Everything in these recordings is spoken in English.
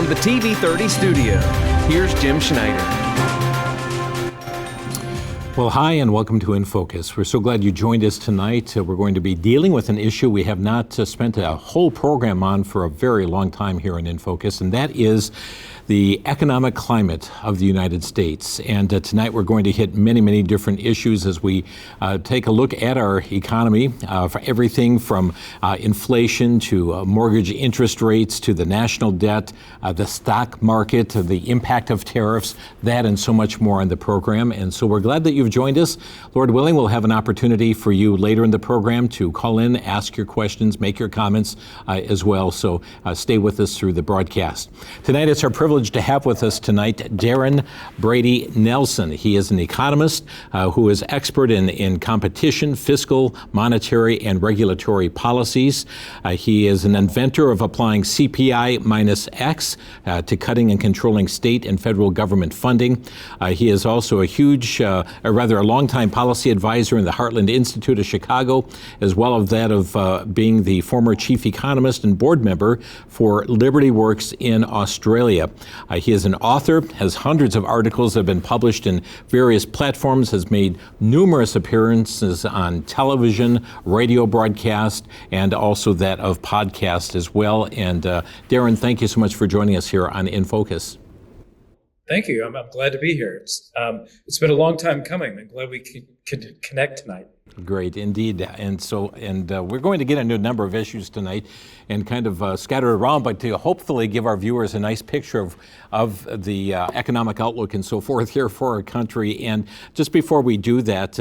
From the TV30 studio, here's Jim Schneider. Well, hi, and welcome to inFocus. We're so glad you joined us tonight. We're going to be dealing with an issue we have not spent a whole program on for a very long time here in inFocus, and that is the economic climate of the United States. And tonight we're going to hit many, many different issues as we take a look at our economy, for everything from inflation to mortgage interest rates to the national debt, the stock market, the impact of tariffs, that and so much more on the program. And so we're glad that you've joined us. Lord willing, we'll have an opportunity for you later in the program to call in, ask your questions, make your comments as well. So stay with us through the broadcast. Tonight it's our privilege to have with us tonight Darren Brady Nelson. He is an economist who is expert in competition, fiscal, monetary, and regulatory policies. He is an inventor of applying CPI minus X to cutting and controlling state and federal government funding. He is also a longtime policy advisor in the Heartland Institute of Chicago, as well as that of being the former chief economist and board member for Liberty Works in Australia. He is an author, has hundreds of articles that have been published in various platforms, has made numerous appearances on television, radio broadcast, and also that of podcast as well. And Darren, thank you so much for joining us here on inFocus. Thank you. I'm glad to be here. It's been a long time coming. I'm glad we could connect tonight. Great, indeed. And we're going to get into a number of issues tonight and kind of scatter around, but to hopefully give our viewers a nice picture of the economic outlook and so forth here for our country. And just before we do that,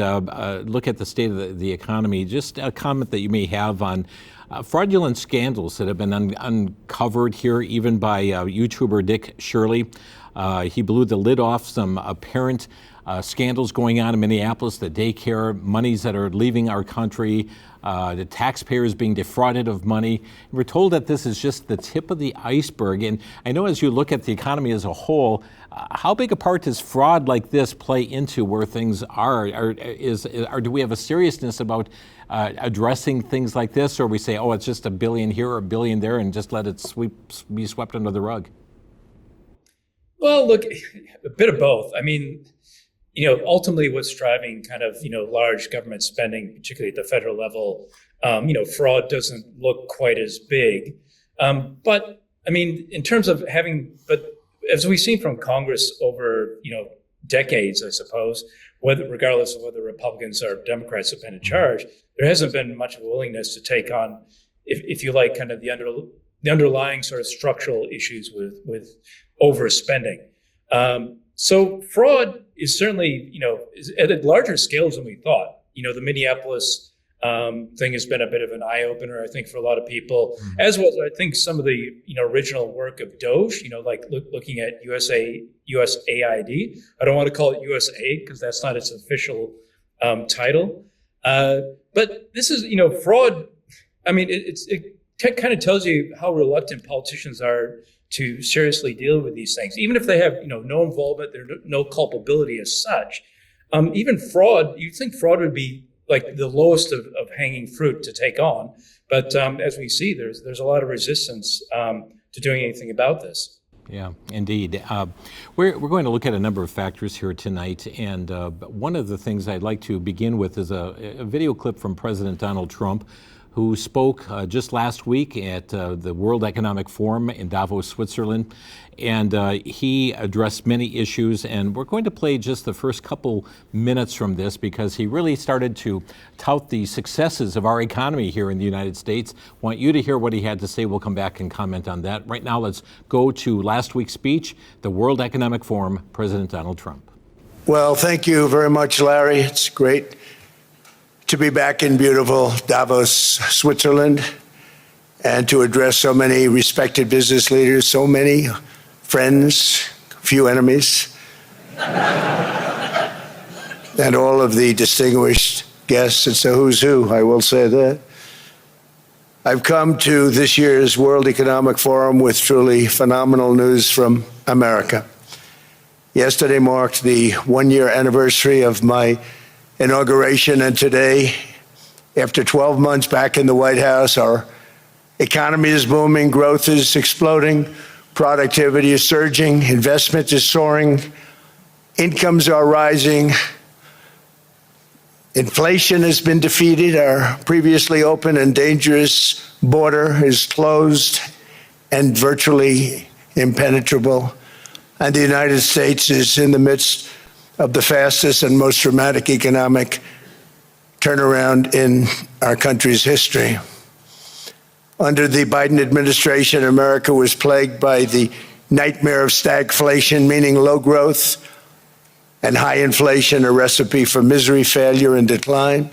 look at the state of the economy, just a comment that you may have on fraudulent scandals that have been uncovered here, even by YouTuber Dick Shirley. He blew the lid off some apparent scandals going on in Minneapolis, the daycare, monies that are leaving our country, the taxpayers being defrauded of money. We're told that this is just the tip of the iceberg. And I know as you look at the economy as a whole, how big a part does fraud like this play into where things are? Or do we have a seriousness about addressing things like this, or we say, oh, it's just $1 billion here or $1 billion there, and just let it be swept under the rug? Well, look, a bit of both. I mean, ultimately what's driving kind of, large government spending, particularly at the federal level, fraud doesn't look quite as big. But I mean, in terms of but as we've seen from Congress over, decades, I suppose, regardless of whether Republicans or Democrats have been in charge, there hasn't been much of a willingness to take on, if you like, kind of the underlying sort of structural issues with overspending. So fraud is certainly, is at a larger scale than we thought. The Minneapolis thing has been a bit of an eye-opener, I think, for a lot of people, as was, I think, some of the, original work of DOGE, like looking at USAID. I don't want to call it USA because that's not its official title. But this is, fraud. I mean, it kind of tells you how reluctant politicians are to seriously deal with these things, even if they have, no involvement, there's no culpability as such. Even fraud, you'd think fraud would be like the lowest of hanging fruit to take on, but as we see, there's a lot of resistance to doing anything about this. Yeah, indeed. We're going to look at a number of factors here tonight, and one of the things I'd like to begin with is a video clip from President Donald Trump, who spoke just last week at the World Economic Forum in Davos, Switzerland. And he addressed many issues. And we're going to play just the first couple minutes from this because he really started to tout the successes of our economy here in the United States. Want you to hear what he had to say. We'll come back and comment on that. Right now, let's go to last week's speech, the World Economic Forum, President Donald Trump. Well, thank you very much, Larry. It's great to be back in beautiful Davos, Switzerland, and to address so many respected business leaders, so many friends, few enemies, and all of the distinguished guests. It's a who's who, I will say that. I've come to this year's World Economic Forum with truly phenomenal news from America. Yesterday marked the one-year anniversary of my inauguration, and today, after 12 months back in the White House, our economy is booming, growth is exploding, Productivity is surging, investment is soaring, incomes are rising, inflation has been defeated, our previously open and dangerous border is closed and virtually impenetrable, and the United States is in the midst of the fastest and most dramatic economic turnaround in our country's history. Under the Biden administration, America was plagued by the nightmare of stagflation, meaning low growth and high inflation, a recipe for misery, failure, and decline.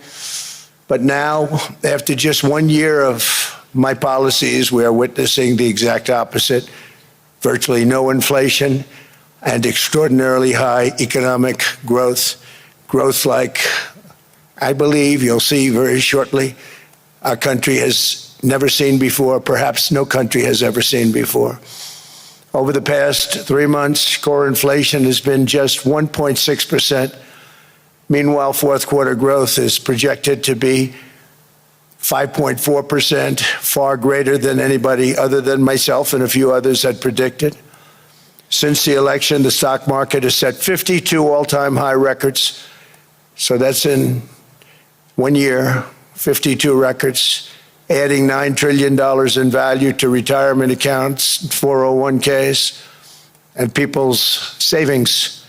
But now, after just 1 year of my policies, we are witnessing the exact opposite: virtually no inflation and extraordinarily high economic growth. Growth like I believe you'll see very shortly our country has never seen before, perhaps no country has ever seen before. Over the past 3 months, core inflation has been just 1.6%. Meanwhile, fourth quarter growth is projected to be 5.4%, far greater than anybody other than myself and a few others had predicted. Since the election, the stock market has set 52 all-time high records. So that's in 1 year, 52 records, adding $9 trillion in value to retirement accounts, 401ks, and people's savings.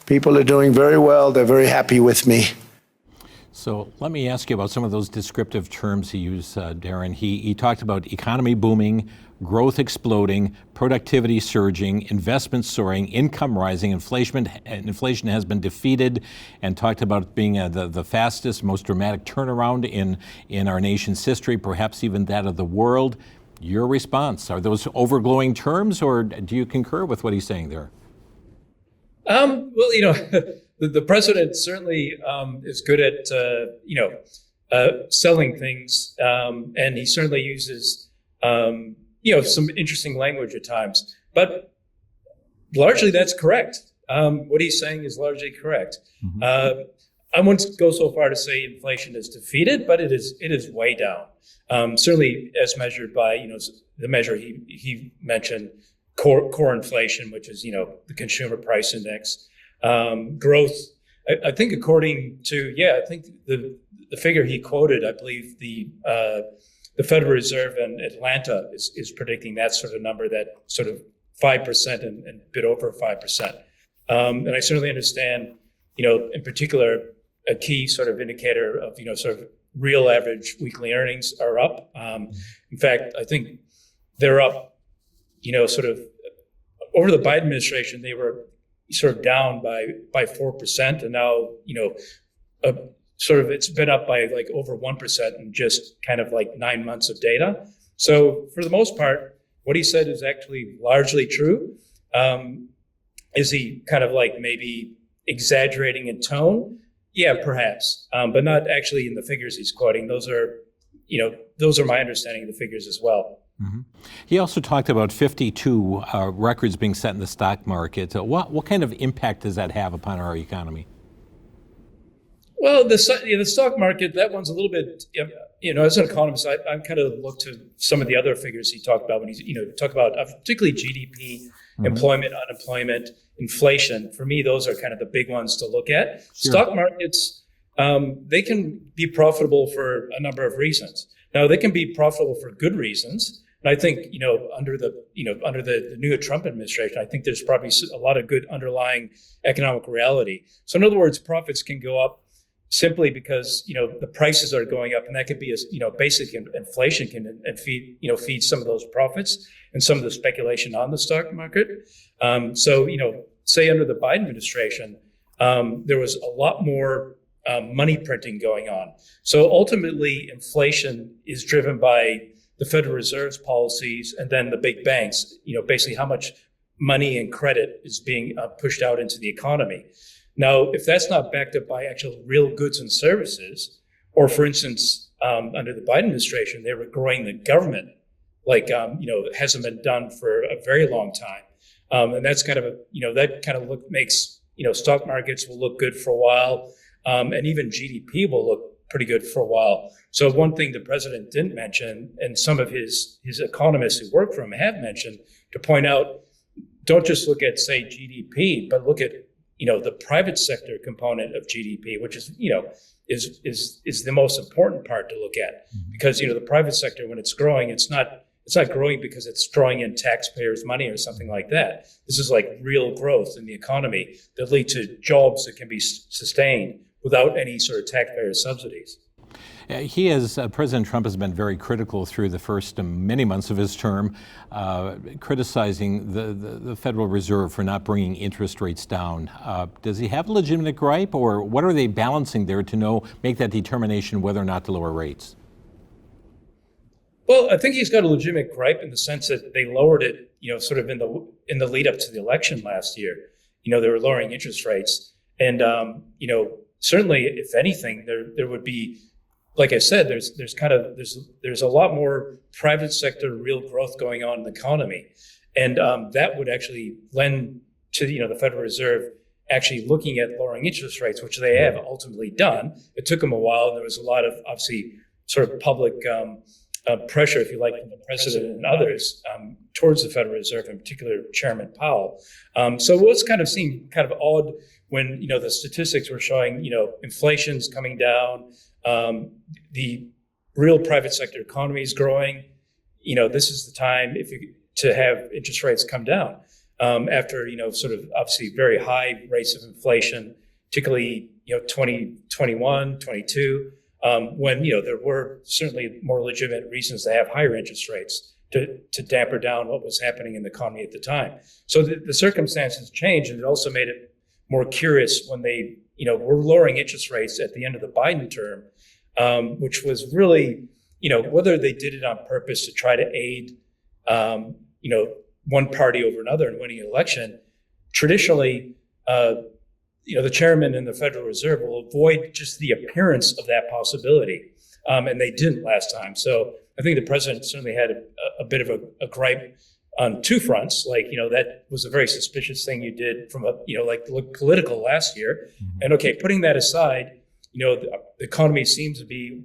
People are doing very well. They're very happy with me. So let me ask you about some of those descriptive terms he used, Darren. He talked about economy booming, growth exploding, productivity surging, investments soaring, income rising, inflation has been defeated, and talked about being the fastest, most dramatic turnaround in our nation's history, perhaps even that of the world. Your response, are those overglowing terms, or do you concur with what he's saying there? Well, the president certainly is good at, selling things, and he certainly uses, some interesting language at times. But largely, that's correct. What he's saying is largely correct. Mm-hmm. I wouldn't go so far to say inflation is defeated, but it is way down. Certainly, as measured by the measure he mentioned, core inflation, which is the consumer price index. Growth, I think according to, I think the figure he quoted, I believe the Federal Reserve in Atlanta is predicting that sort of number, that sort of 5% and a bit over 5%. And I certainly understand, in particular, a key sort of indicator of, sort of real average weekly earnings are up. In fact, I think they're up, sort of over the Biden administration, they were sort of down by 4%, and now sort of it's been up by like over 1% in just kind of like 9 months of data. So for the most part, what he said is actually largely true. Is he kind of like maybe exaggerating in tone? Yeah, perhaps, but not actually in the figures he's quoting. Those are my understanding of the figures as well. Mm-hmm. He also talked about 52 records being set in the stock market. What kind of impact does that have upon our economy? Well, the stock market, that one's a little bit, as an economist, I kind of look to some of the other figures he talked about when he's, talk about particularly GDP, mm-hmm. employment, unemployment, inflation. For me, those are kind of the big ones to look at. Sure. Stock markets, they can be profitable for a number of reasons. Now, they can be profitable for good reasons. And I think, under the new Trump administration, I think there's probably a lot of good underlying economic reality. So in other words, profits can go up simply because, the prices are going up, and that could be basic inflation can feed some of those profits and some of the speculation on the stock market. So, say under the Biden administration, there was a lot more money printing going on. So ultimately, inflation is driven by the Federal Reserve's policies and then the big banks, basically how much money and credit is being pushed out into the economy. Now, if that's not backed up by actual real goods and services, or for instance, under the Biden administration, they were growing the government like, hasn't been done for a very long time. And that's kind of makes, stock markets will look good for a while. And even GDP will look pretty good for a while. So one thing the president didn't mention, and some of his economists who work for him have mentioned, to point out, don't just look at, say, GDP, but look at, the private sector component of GDP, which is, is the most important part to look at. Because, the private sector, when it's growing, it's not growing because it's drawing in taxpayers' money or something like that. This is like real growth in the economy that lead to jobs that can be sustained without any sort of taxpayer subsidies. President Trump has been very critical through the first many months of his term, criticizing the Federal Reserve for not bringing interest rates down. Does he have a legitimate gripe, or what are they balancing there to make that determination whether or not to lower rates? Well, I think he's got a legitimate gripe in the sense that they lowered it, sort of in the lead up to the election last year. They were lowering interest rates, and certainly, if anything, there would be, like I said, there's a lot more private sector real growth going on in the economy, and that would actually lend to the Federal Reserve actually looking at lowering interest rates, which they have ultimately done. It took them a while, and there was a lot of obviously sort of public pressure, if you like, from the president and others towards the Federal Reserve, in particular Chairman Powell. So it was kind of seemed kind of odd when the statistics were showing inflation's coming down, the real private sector economy is growing. This is the time to have interest rates come down after sort of obviously very high rates of inflation, particularly 2021, 22. When there were certainly more legitimate reasons to have higher interest rates to damper down what was happening in the economy at the time. So the circumstances changed, and it also made it more curious when they were lowering interest rates at the end of the Biden term, which was really whether they did it on purpose to try to aid one party over another in winning an election. Traditionally, the chairman and the Federal Reserve will avoid just the appearance of that possibility. And they didn't last time. So I think the president certainly had a bit of a gripe on two fronts. Like, that was a very suspicious thing you did from political last year. Mm-hmm. And okay, putting that aside, the economy seems to be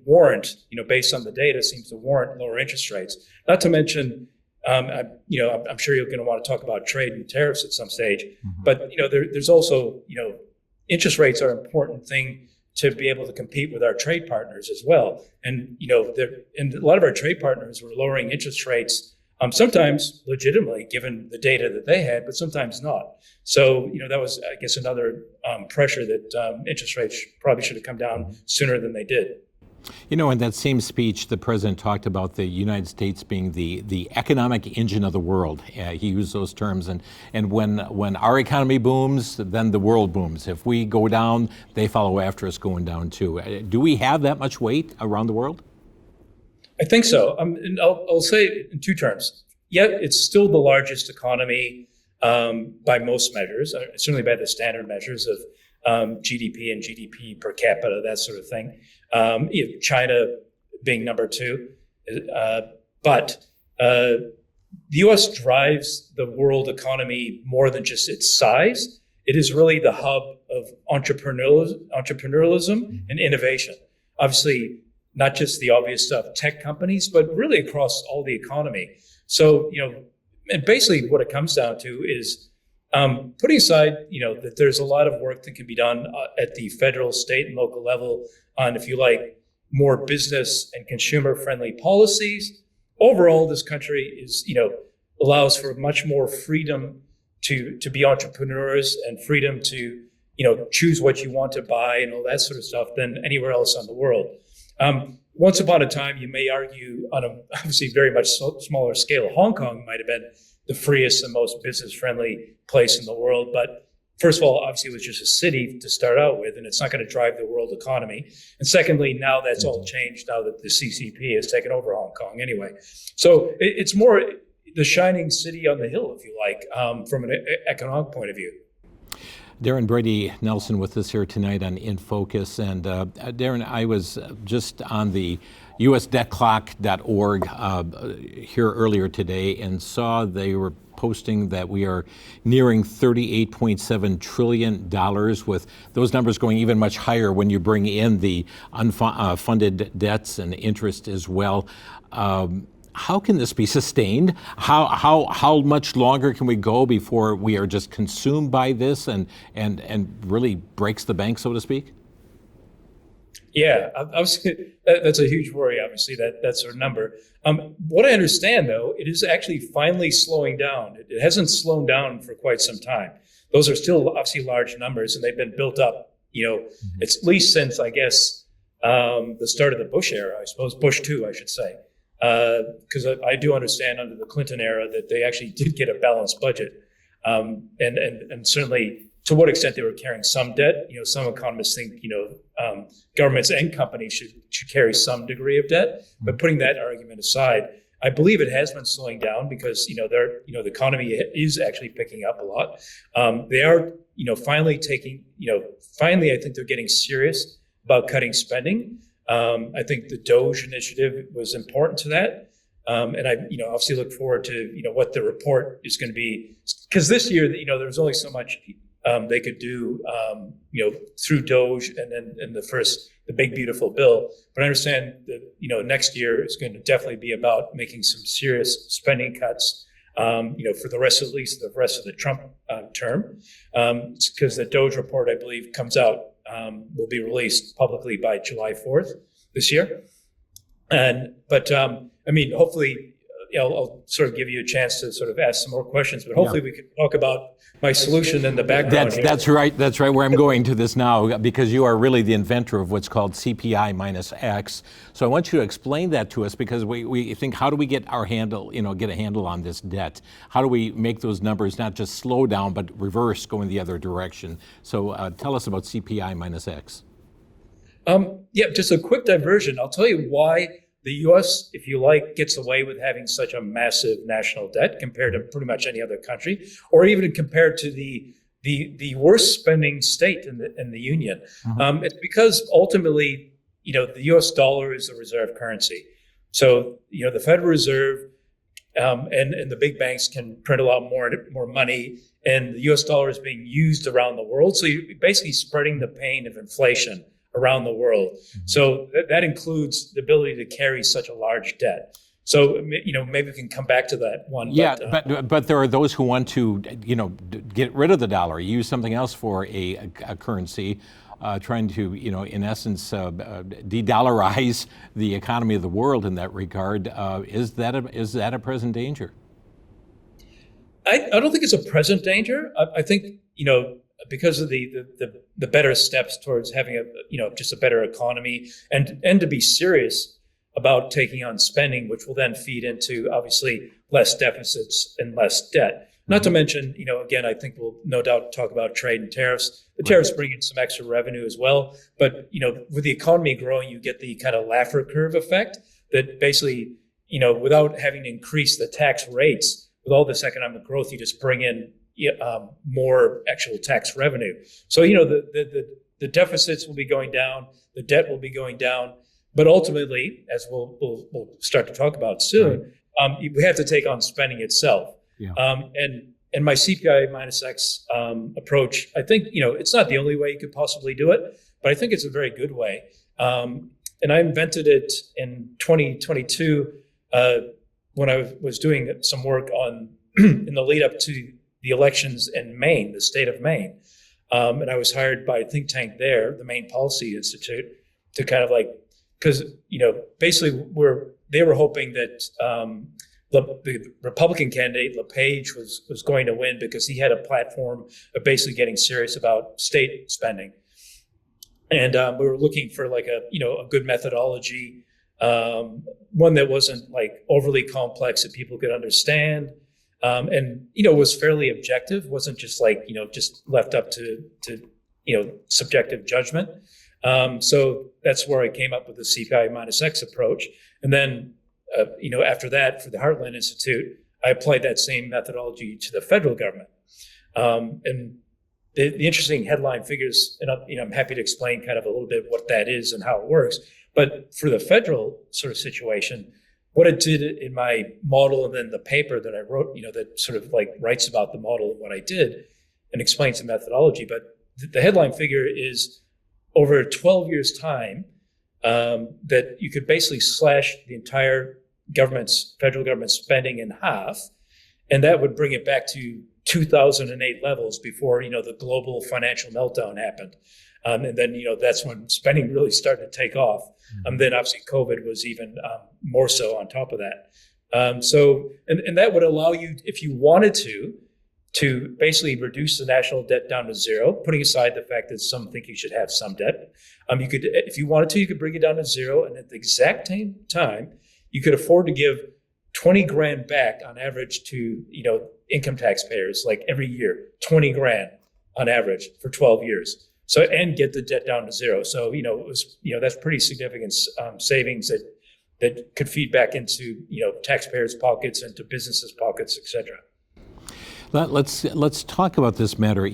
based on the data, seems to warrant lower interest rates. Not to mention, I'm sure you're going to want to talk about trade and tariffs at some stage. Mm-hmm. But, there's also, interest rates are an important thing to be able to compete with our trade partners as well. And, and a lot of our trade partners were lowering interest rates, sometimes legitimately given the data that they had, but sometimes not. So, that was, I guess, another pressure that interest rates probably should have come down sooner than they did. In that same speech, the president talked about the United States being the economic engine of the world. He used those terms. And when our economy booms, then the world booms. If we go down, they follow after us going down too. Do we have that much weight around the world? I think so. And I'll say it in two terms. Yeah, it's still the largest economy by most measures, certainly by the standard measures of GDP and GDP per capita, that sort of thing. China being number two. But the U.S. drives the world economy more than just its size. It is really the hub of entrepreneurialism and innovation. Obviously, not just the obvious stuff, tech companies, but really across all the economy. So, and basically what it comes down to is putting aside, that there's a lot of work that can be done at the federal, state, and local level on, if you like, more business and consumer-friendly policies. Overall, this country is, allows for much more freedom to be entrepreneurs and freedom to, choose what you want to buy and all that sort of stuff than anywhere else on the world. Once upon a time, you may argue on a obviously very much smaller scale, Hong Kong might have been the freest and most business-friendly place in the world. But first of all, obviously, it was just a city to start out with, and it's not going to drive the world economy. And secondly, now that's all changed now that the CCP has taken over Hong Kong anyway. So it's more the shining city on the hill, if you like, from an economic point of view. Darren Brady Nelson with us here tonight on inFocus. And Darren, I was just on the usdebtclock.org here earlier today and saw they were posting that we are nearing $38.7 trillion, with those numbers going even much higher when you bring in the unfunded debts and interest as well. How can this be sustained? How much longer can we go before we are just consumed by this and really breaks the bank, so to speak? Yeah, obviously, that's a huge worry, obviously, that sort of number. What I understand, though, it is actually finally slowing down. It hasn't slowed down for quite some time. Those are still obviously large numbers, and they've been built up, it's at least since, I guess, the start of the Bush era, I suppose, Bush 2, I should say. Because I do understand under the Clinton era that they actually did get a balanced budget. And certainly to what extent they were carrying some debt. Some economists think, governments and companies should carry some degree of debt. But putting that argument aside, I believe it has been slowing down because, the economy is actually picking up a lot. They are, finally I think they're getting serious about cutting spending. I think the DOGE initiative was important to that. And I, obviously look forward to, what the report is going to be. Because this year, there was only so much they could do, through DOGE and the big, beautiful bill. But I understand that, next year is going to definitely be about making some serious spending cuts, for the rest of the Trump term. Because the DOGE report, I believe, comes out, will be released publicly by July 4th this year. But hopefully, I'll sort of give you a chance to sort of ask some more questions, but hopefully we can talk about my solution in the background. That's right where I'm going to this now, because you are really the inventor of what's called CPI minus X. So I want you to explain that to us, because we think, how do we get a handle on this debt? How do we make those numbers not just slow down, but reverse, going the other direction? So tell us about CPI minus X. Just a quick diversion. I'll tell you why the U.S., if you like, gets away with having such a massive national debt compared to pretty much any other country, or even compared to the worst spending state in the union. Mm-hmm. It's because ultimately, the U.S. dollar is the reserve currency. So, the Federal Reserve and the big banks can print a lot more money, and the U.S. dollar is being used around the world. So you're basically spreading the pain of inflation around the world. Mm-hmm. So that includes the ability to carry such a large debt. So, maybe we can come back to that one. Yeah, but there are those who want to, get rid of the dollar, use something else for a currency, trying to, in essence, de-dollarize the economy of the world in that regard. Is that a present danger? I don't think it's a present danger. I think, because of the better steps towards having just a better economy and to be serious about taking on spending, which will then feed into obviously less deficits and less debt. Not to mention, again, I think we'll no doubt talk about trade and tariffs. The tariffs bring in some extra revenue as well. But, with the economy growing, you get the kind of Laffer curve effect that basically, without having to increase the tax rates, with all this economic growth, you just bring in more actual tax revenue. So, the deficits will be going down, the debt will be going down, but ultimately, as we'll start to talk about soon, we have to take on spending itself. Yeah. And my CPI minus X approach, I think, it's not the only way you could possibly do it, but I think it's a very good way. And I invented it in 2022 when I was doing some work on in the lead up to the elections in Maine, the state of Maine. And I was hired by a think tank there, the Maine Policy Institute, to kind of because, basically they were hoping that the Republican candidate, LePage, was going to win because he had a platform of basically getting serious about state spending. And we were looking for a good methodology, one that wasn't overly complex that people could understand. And was fairly objective, wasn't just just left up to subjective judgment. So that's where I came up with the CPI minus X approach. And then, after that, for the Heartland Institute, I applied that same methodology to the federal government. And the interesting headline figures, and I'm happy to explain kind of a little bit what that is and how it works. But for the federal sort of situation, what it did in my model and then the paper that I wrote, that sort of like writes about the model and what I did and explains the methodology. But the headline figure is over 12 years' time, that you could basically slash the entire federal government spending in half, and that would bring it back to 2008 levels before, the global financial meltdown happened. And then, that's when spending really started to take off. Then obviously COVID was even more so on top of that. So that would allow you, if you wanted to basically reduce the national debt down to zero, putting aside the fact that some think you should have some debt. You could, if you wanted to, you could bring it down to zero. And at the exact same time, you could afford to give 20 grand back on average to, income taxpayers, like every year, 20 grand on average for 12 years. So, and get the debt down to zero. So, it was, that's pretty significant savings that could feed back into, taxpayers' pockets and to businesses' pockets, et cetera. Let's talk about this matter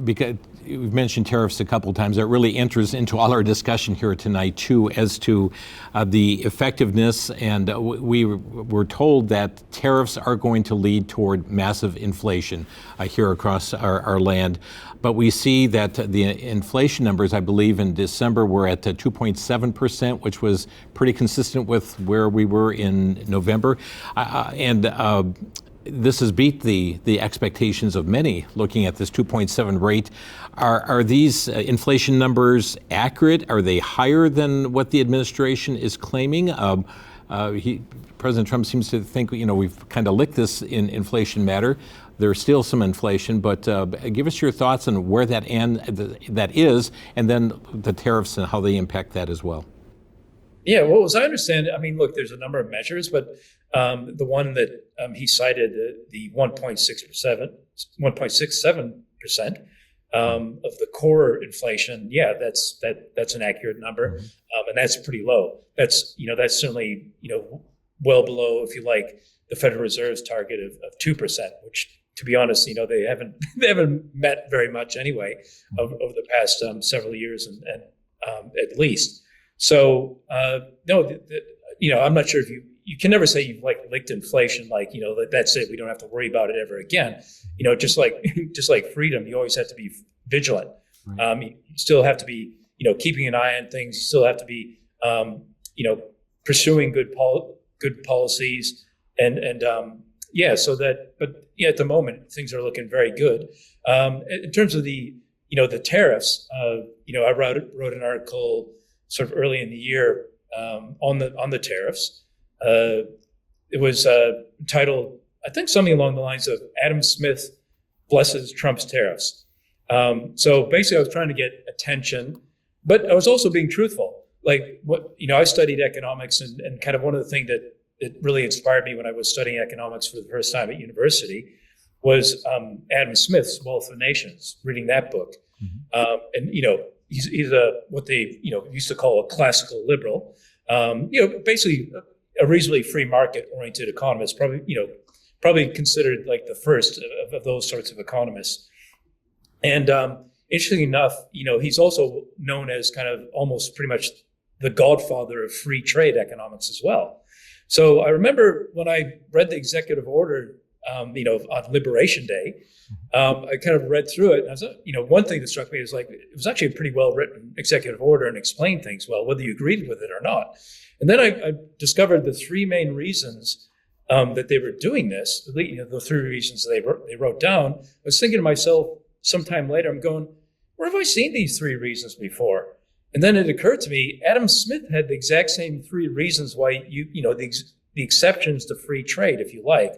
because we've mentioned tariffs a couple of times. That really enters into all our discussion here tonight too, as to the effectiveness. And we were told that tariffs are going to lead toward massive inflation here across our land. But we see that the inflation numbers, I believe, in December were at 2.7%, which was pretty consistent with where we were in November. This has beat the expectations of many looking at this 2.7 rate. Are these inflation numbers accurate? Are they higher than what the administration is claiming? President Trump seems to think, we've kind of licked this in inflation matter. There's still some inflation, but give us your thoughts on where that is, and then the tariffs and how they impact that as well. Yeah, well, as I understand it, look, there's a number of measures, but the one that he cited, the 1.67% of the core inflation, yeah, that's an accurate number, and that's pretty low. That's certainly well below, if you like, the Federal Reserve's target of 2%, which, to be honest, they haven't met very much anyway over the past several years, and at least. So no, I'm not sure if you can never say you've licked inflation, that's it, we don't have to worry about it ever again. Just like freedom, you always have to be vigilant. Right. You still have to be, keeping an eye on things. You still have to be, pursuing good policies and so that, but yeah, at the moment things are looking very good. In terms of the tariffs, I wrote an article sort of early in the year on the tariffs. It was titled, I think, something along the lines of Adam Smith blesses Trump's tariffs. So basically, I was trying to get attention, but I was also being truthful. I studied economics, and kind of one of the things that really inspired me when I was studying economics for the first time at university was Adam Smith's Wealth of Nations, reading that book. And he's what they used to call a classical liberal. Basically a reasonably free market oriented economist, probably considered like the first of those sorts of economists. And interestingly enough, he's also known as kind of almost pretty much the godfather of free trade economics as well. So I remember when I read the executive order, on Liberation Day, I kind of read through it. And I was, one thing that struck me is it was actually a pretty well written executive order and explained things well, whether you agreed with it or not. And then I discovered the three main reasons that they were doing this. The three reasons they wrote down. I was thinking to myself sometime later, I'm going, where have I seen these three reasons before? And then it occurred to me, Adam Smith had the exact same three reasons why the exceptions to free trade, if you like.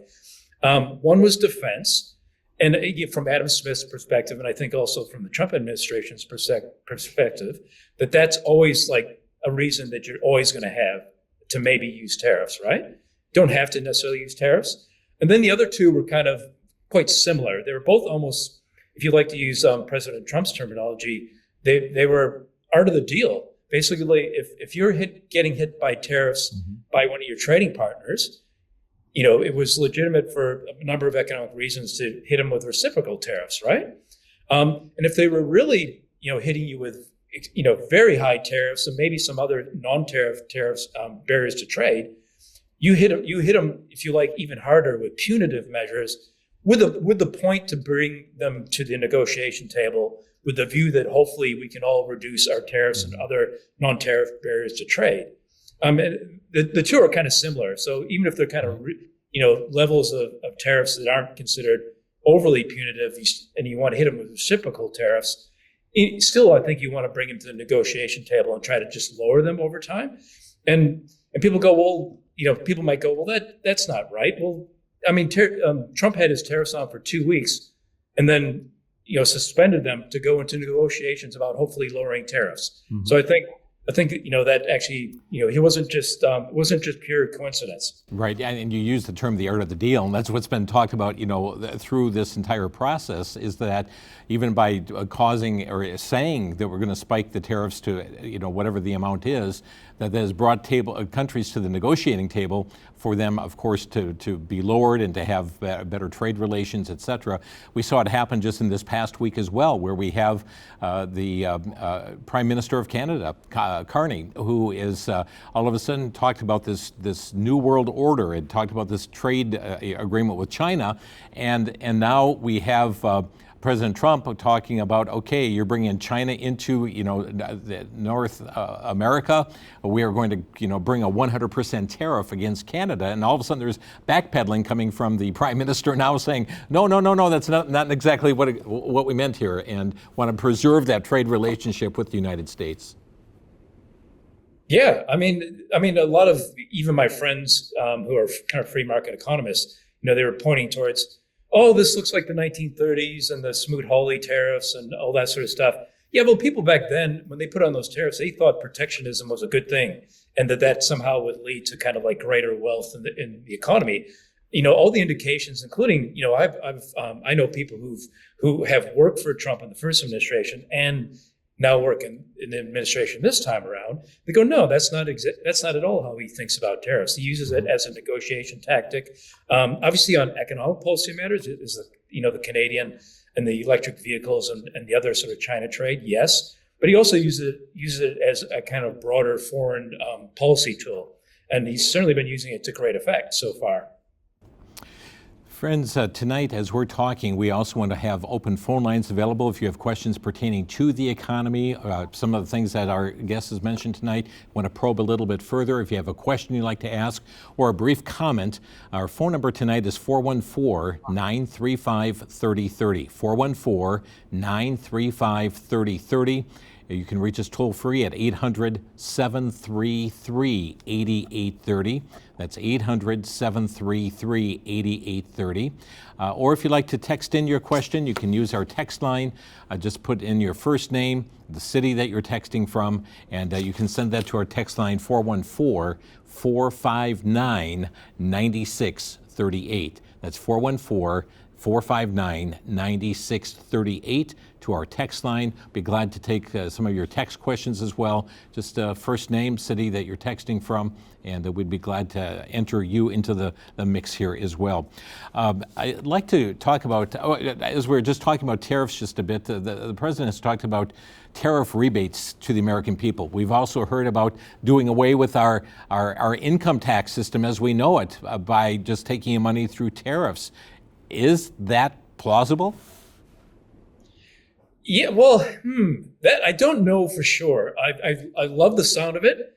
One was defense, and from Adam Smith's perspective, and I think also from the Trump administration's perspective, that's always like a reason that you're always going to have to maybe use tariffs, right? Don't have to necessarily use tariffs. And then the other two were kind of quite similar. They were both almost, if you like to use President Trump's terminology, they were art of the deal. Basically, if you're getting hit by tariffs by one of your trading partners, it was legitimate for a number of economic reasons to hit them with reciprocal tariffs, right? And if they were really, hitting you with, very high tariffs and maybe some other non-tariff tariffs, barriers to trade, you hit them, if you like, even harder with punitive measures, with the point to bring them to the negotiation table with the view that hopefully we can all reduce our tariffs and other non-tariff barriers to trade. The two are kind of similar. So even if they're kind of levels of tariffs that aren't considered overly punitive, and you want to hit them with reciprocal tariffs, still I think you want to bring them to the negotiation table and try to just lower them over time. And people go, well, people might go, well, that's not right. Well, I mean, Trump had his tariffs on for 2 weeks, and then suspended them to go into negotiations about hopefully lowering tariffs. Mm-hmm. So I think that actually he wasn't just pure coincidence. Right, and you use the term the art of the deal, and that's what's been talked about through this entire process, is that even by causing or saying that we're going to spike the tariffs to whatever the amount is, that has brought countries to the negotiating table for them, of course, to be lowered and to have better trade relations, et cetera. We saw it happen just in this past week as well, where we have the Prime Minister of Canada, Carney, who is all of a sudden talked about this new world order and talked about this trade agreement with China, and now we have President Trump talking about, okay, you're bringing China into North America. We are going to bring a 100% tariff against Canada, and all of a sudden there's backpedaling coming from the Prime Minister now saying, no, that's not exactly what we meant here, and want to preserve that trade relationship with the United States. Yeah, I mean, a lot of even my friends who are kind of free market economists, they were pointing towards, oh, this looks like the 1930s and the Smoot-Hawley tariffs and all that sort of stuff. Yeah, well, people back then, when they put on those tariffs, they thought protectionism was a good thing, and that somehow would lead to kind of like greater wealth in the economy. All the indications, including, I know people who have worked for Trump in the first administration and now work in the administration this time around. They go, no, that's not at all how he thinks about tariffs. He uses it as a negotiation tactic. Obviously, on economic policy matters, it is the Canadian and the electric vehicles and the other sort of China trade, yes. But he also uses it as a kind of broader foreign policy tool, and he's certainly been using it to great effect so far. Friends, tonight as we're talking, we also want to have open phone lines available if you have questions pertaining to the economy, some of the things that our guest has mentioned tonight, want to probe a little bit further. If you have a question you'd like to ask or a brief comment, our phone number tonight is 414-935-3030, 414-935-3030. You can reach us toll-free at 800-733-8830. That's 800-733-8830. Or if you'd like to text in your question, you can use our text line. Just put in your first name, the city that you're texting from, and you can send that to our text line 414-459-9638. That's 414-459-9638 to our text line. Be glad to take some of your text questions as well. Just first name, city that you're texting from, and we'd be glad to enter you into the mix here as well. I'd like to talk about, as we were just talking about tariffs just a bit, the president has talked about tariff rebates to the American people. We've also heard about doing away with our income tax system as we know it by just taking money through tariffs. Is that plausible? Yeah, well, that I don't know for sure. I love the sound of it.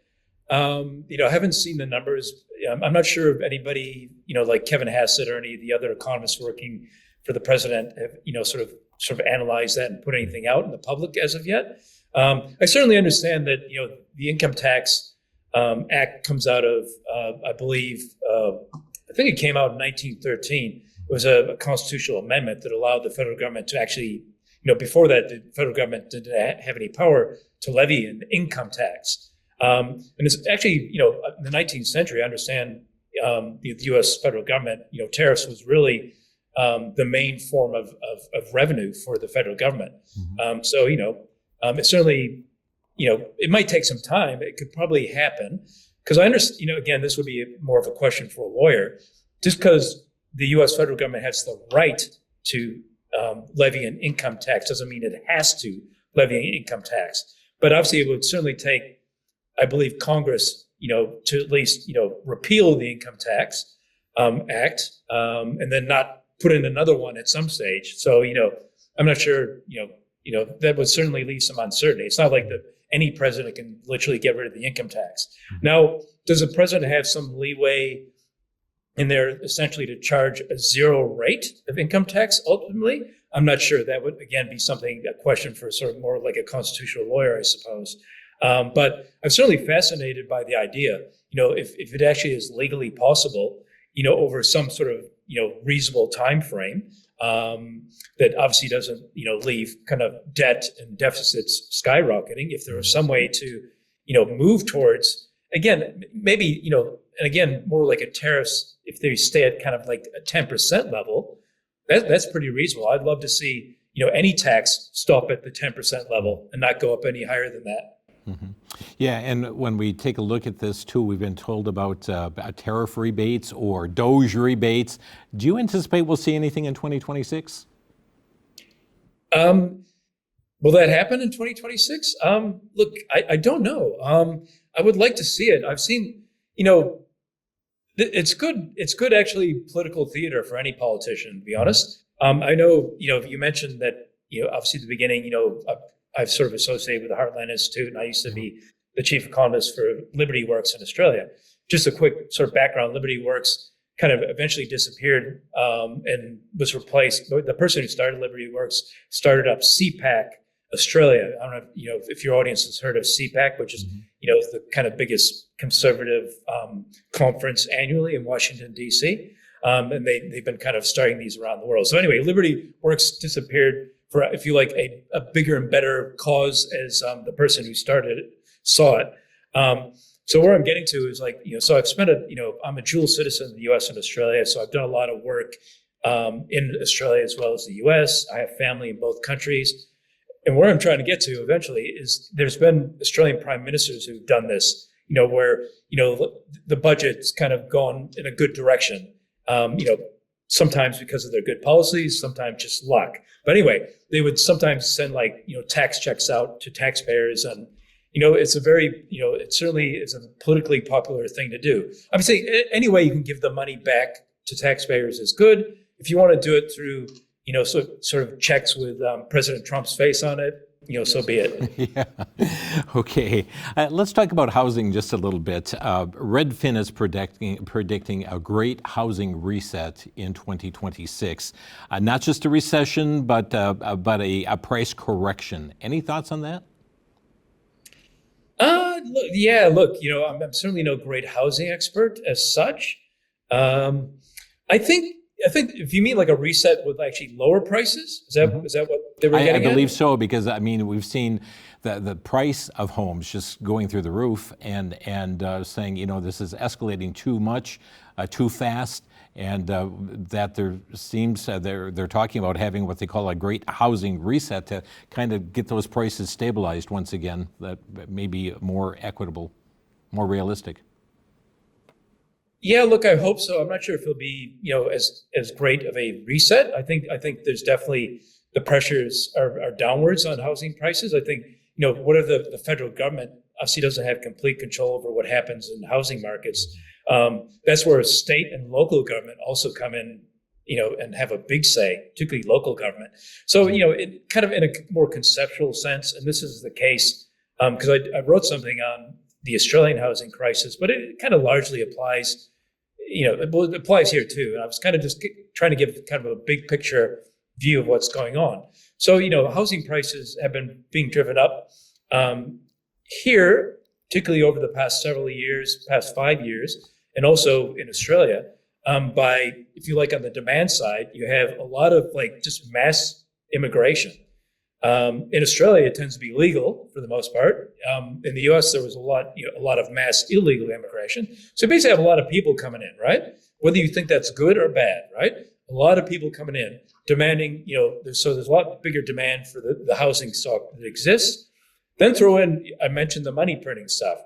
I haven't seen the numbers. I'm not sure if anybody, like Kevin Hassett or any of the other economists working for the president have, sort of analyzed that and put anything out in the public as of yet. I certainly understand that, the Income Tax Act comes out of, I believe, I think it came out in 1913. It was a constitutional amendment that allowed the federal government to actually, before that, the federal government didn't have any power to levy an income tax. And it's actually, in the 19th century, I understand the U.S. federal government, tariffs was really the main form of revenue for the federal government. Mm-hmm. So, it certainly, it might take some time. It could probably happen because I understand, again, this would be more of a question for a lawyer. Just because the U.S. federal government has the right to levy an income tax doesn't mean it has to levy an income tax. But obviously, it would certainly take, I believe, Congress, to at least, repeal the income tax act, and then not put in another one at some stage. So, I'm not sure, that would certainly leave some uncertainty. It's not like any president can literally get rid of the income tax. Now, does a president have some leeway in there essentially to charge a zero rate of income tax ultimately? I'm not sure. That would, again, be a question for sort of more like a constitutional lawyer, I suppose. But I'm certainly fascinated by the idea, if it actually is legally possible, over some sort of, reasonable time frame, that obviously doesn't, leave kind of debt and deficits skyrocketing. If there was some way to, move towards, again, maybe, and again, more like a tariffs, if they stay at kind of like a 10% level, that's pretty reasonable. I'd love to see, any tax stop at the 10% level and not go up any higher than that. Mm-hmm. Yeah, and when we take a look at this too, we've been told about tariff rebates or DOGE rebates. Do you anticipate we'll see anything in 2026? Will that happen in 2026? Look, I don't know. I would like to see it. I've seen, it's good actually political theater for any politician, to be honest. I know, you mentioned that, obviously at the beginning, I've sort of associated with the Heartland Institute, and I used to be the chief economist for Liberty Works in Australia. Just a quick sort of background, Liberty Works kind of eventually disappeared and was replaced. The person who started Liberty Works started up CPAC Australia. I don't know if your audience has heard of CPAC, which is, the kind of biggest conservative conference annually in Washington, D.C. And they've been kind of starting these around the world. So anyway, Liberty Works disappeared for, if you like, a bigger and better cause, as the person who started it saw it. So where I'm getting to is so I've spent I'm a dual citizen in the U.S. and Australia. So I've done a lot of work in Australia as well as the U.S. I have family in both countries. And where I'm trying to get to eventually is there's been Australian prime ministers who've done this, where, the budget's kind of gone in a good direction, sometimes because of their good policies, sometimes just luck. But anyway, they would sometimes send tax checks out to taxpayers. And, it's a very, it certainly is a politically popular thing to do. I'm saying any way you can give the money back to taxpayers is good. If you want to do it through, sort of checks with President Trump's face on it, so be it. Yeah. Okay. Let's talk about housing just a little bit. Redfin is predicting a great housing reset in 2026. Not just a recession, but a price correction. Any thoughts on that? Look, I'm certainly no great housing expert as such. I think if you mean like a reset with actually lower prices, is that what they were getting I believe at? so, because we've seen the price of homes just going through the roof, and saying this is escalating too much, too fast, and that there seems they're talking about having what they call a great housing reset to kind of get those prices stabilized once again, that may be more equitable, more realistic. Yeah, look, I hope so. I'm not sure if it'll be, as great of a reset. I think there's definitely the pressures are downwards on housing prices. I think, whatever the federal government obviously doesn't have complete control over what happens in housing markets. That's where state and local government also come in, and have a big say, particularly local government. So, it kind of in a more conceptual sense, and this is the case because I wrote something on the Australian housing crisis, but it kind of largely applies. It applies here too. And I was kind of just trying to give kind of a big picture view of what's going on. So, housing prices have been being driven up here, particularly over the past several years, past 5 years, and also in Australia, by, if you like, on the demand side, you have a lot of just mass immigration. In Australia, it tends to be legal for the most part. In the U.S., there was a lot of mass illegal immigration. So you basically have a lot of people coming in, right? Whether you think that's good or bad, right? A lot of people coming in, demanding, there's a lot bigger demand for the housing stock that exists. Then throw in, I mentioned the money printing stuff.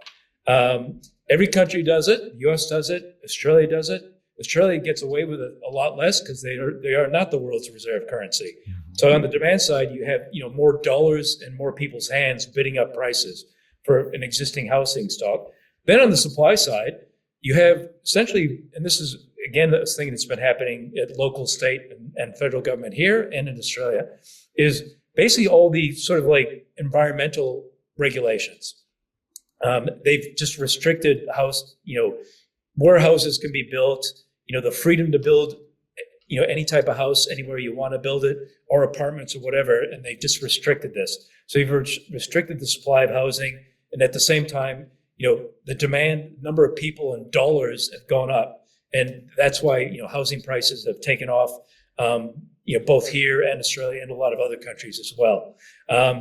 Every country does it. The U.S. does it. Australia does it. Australia gets away with it a lot less because they are not the world's reserve currency. So on the demand side, you have more dollars in more people's hands bidding up prices for an existing housing stock. Then on the supply side, you have essentially, and this is again the thing that's been happening at local, state, and federal government here and in Australia, is basically all the sort of like environmental regulations. They've just restricted where houses can be built, the freedom to build, any type of house anywhere you want to build it, or apartments or whatever, and they just restricted this. So you've restricted the supply of housing, and at the same time, the demand, number of people and dollars have gone up. And that's why, housing prices have taken off, both here and Australia and a lot of other countries as well.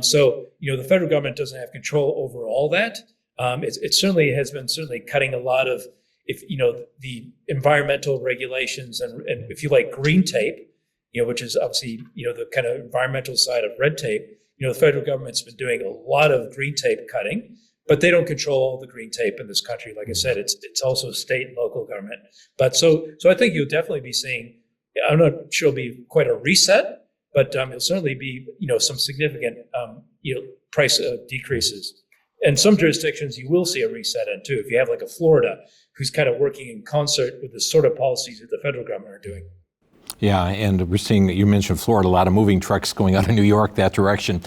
So the federal government doesn't have control over all that. It certainly has been cutting a lot of, the environmental regulations and if you like green tape, which is obviously, the kind of environmental side of red tape. The federal government's been doing a lot of green tape cutting, but they don't control all the green tape in this country. Like I said, it's also state and local government. But so I think you'll definitely be seeing, I'm not sure it'll be quite a reset, but it'll certainly be, some significant, price decreases. And some jurisdictions you will see a reset in too. If you have like a Florida who's kind of working in concert with the sort of policies that the federal government are doing. Yeah, and we're seeing, you mentioned Florida, a lot of moving trucks going out of New York that direction.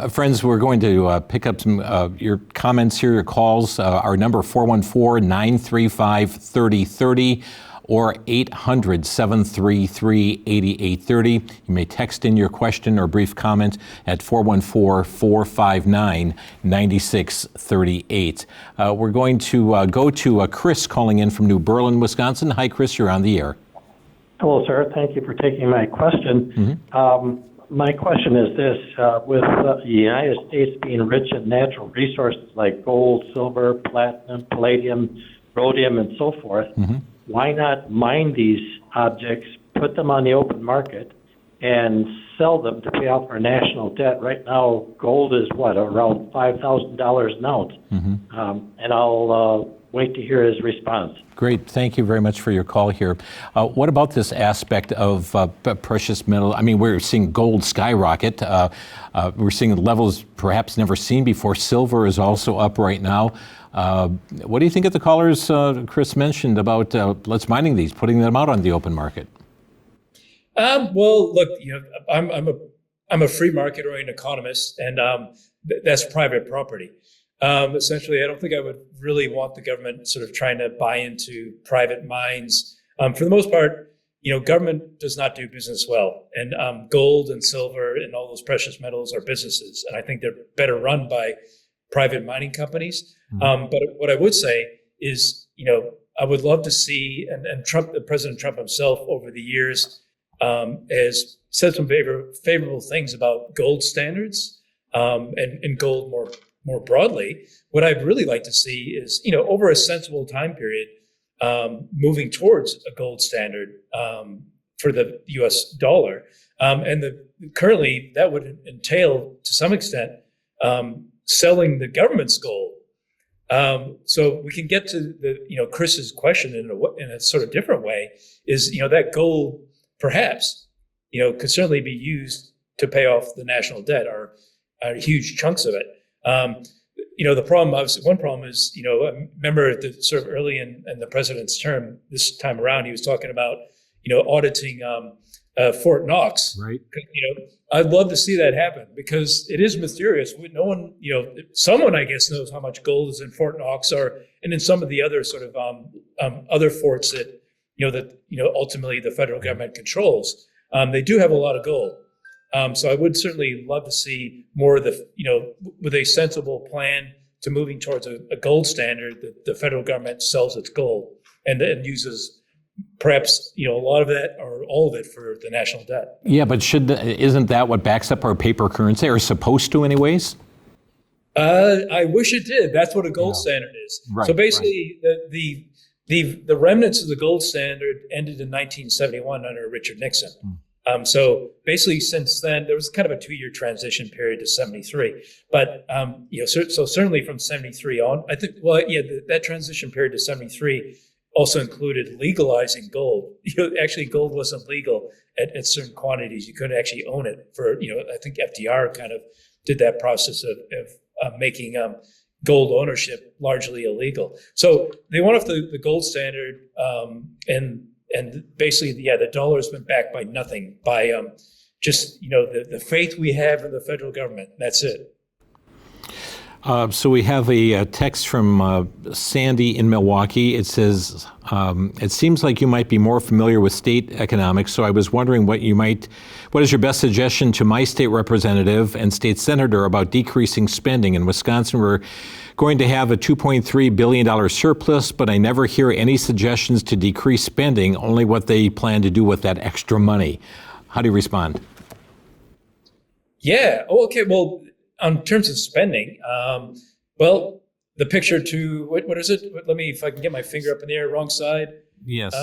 Friends, we're going to pick up some your comments here, your calls. Our number 414-935-3030 or 800-733-8830. You may text in your question or brief comment at 414-459-9638. We're going to go to Chris calling in from New Berlin, Wisconsin. Hi, Chris, you're on the air. Hello, sir. Thank you for taking my question. Mm-hmm. My question is this, with the United States being rich in natural resources like gold, silver, platinum, palladium, rhodium, and so forth, mm-hmm. why not mine these objects, put them on the open market, and sell them to pay off our national debt? Right now, gold is around $5,000 an ounce. Mm-hmm. And I'll wait to hear his response. Great. Thank you very much for your call here. What about this aspect of precious metal? I mean, we're seeing gold skyrocket. We're seeing levels perhaps never seen before. Silver is also up right now. What do you think of the callers Chris mentioned about let's mining these, putting them out on the open market? Well, look, I'm a free market-oriented economist, and that's private property. Essentially, I don't think I would really want the government sort of trying to buy into private mines. For the most part, government does not do business well, and gold and silver and all those precious metals are businesses, and I think they're better run by private mining companies. Mm-hmm. But what I would say is, I would love to see, and President Trump himself over the years has said some favorable things about gold standards and gold more broadly. What I'd really like to see is, over a sensible time period, moving towards a gold standard for the U.S. dollar. And currently that would entail, to some extent, selling the government's gold. So we can get to Chris's question in a sort of different way. Is that gold perhaps could certainly be used to pay off the national debt or huge chunks of it. The problem, obviously, one problem is, remember at the sort of early in the president's term, this time around, he was talking about, auditing Fort Knox. Right. I'd love to see that happen because it is mysterious. No one, someone I guess knows how much gold is in Fort Knox and in some of the other sort of other forts that, ultimately the federal government controls. They do have a lot of gold. So I would certainly love to see more of the, with a sensible plan to moving towards a gold standard that the federal government sells its gold and uses perhaps, a lot of that or all of it for the national debt. Yeah, but isn't that what backs up our paper currency, or supposed to anyways? I wish it did. That's what a gold standard is. Right, so basically the remnants of the gold standard ended in 1971 under Richard Nixon. So basically, since then, there was kind of a 2-year transition period to 73. But, so certainly from 73 on, I think, that transition period to 73 also included legalizing gold. Actually, gold wasn't legal at certain quantities. You couldn't actually own it for, I think FDR kind of did that process of making, gold ownership largely illegal. So they went off the gold standard, and basically, the dollar has been backed by nothing, by just the faith we have in the federal government. That's it. So we have a text from Sandy in Milwaukee. It says, it seems like you might be more familiar with state economics, so I was wondering what is your best suggestion to my state representative and state senator about decreasing spending? In Wisconsin, we're going to have a $2.3 billion surplus, but I never hear any suggestions to decrease spending, only what they plan to do with that extra money. How do you respond? Yeah. Oh, okay. Well, in terms of spending, well, the picture to what is it? Let me, if I can get my finger up in the air, wrong side. Yes.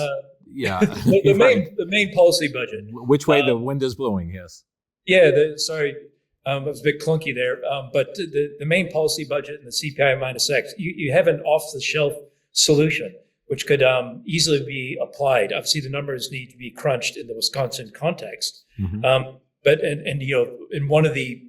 Yeah. the main policy budget. Which way the wind is blowing? Yes. Yeah. Sorry, it was a bit clunky there. But the main policy budget and the CPI minus X, you have an off-the-shelf solution which could easily be applied. Obviously, the numbers need to be crunched in the Wisconsin context. Mm-hmm. But in one of the,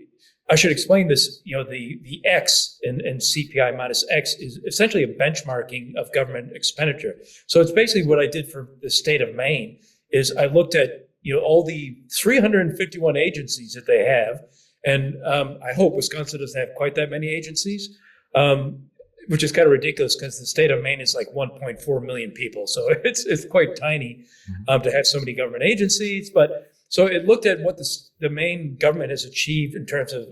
I should explain this, the X in CPI minus X is essentially a benchmarking of government expenditure. So it's basically what I did for the state of Maine is I looked at, all the 351 agencies that they have. And I hope Wisconsin doesn't have quite that many agencies, which is kind of ridiculous because the state of Maine is like 1.4 million people. So it's quite tiny to have so many government agencies. But so it looked at what the Maine government has achieved in terms of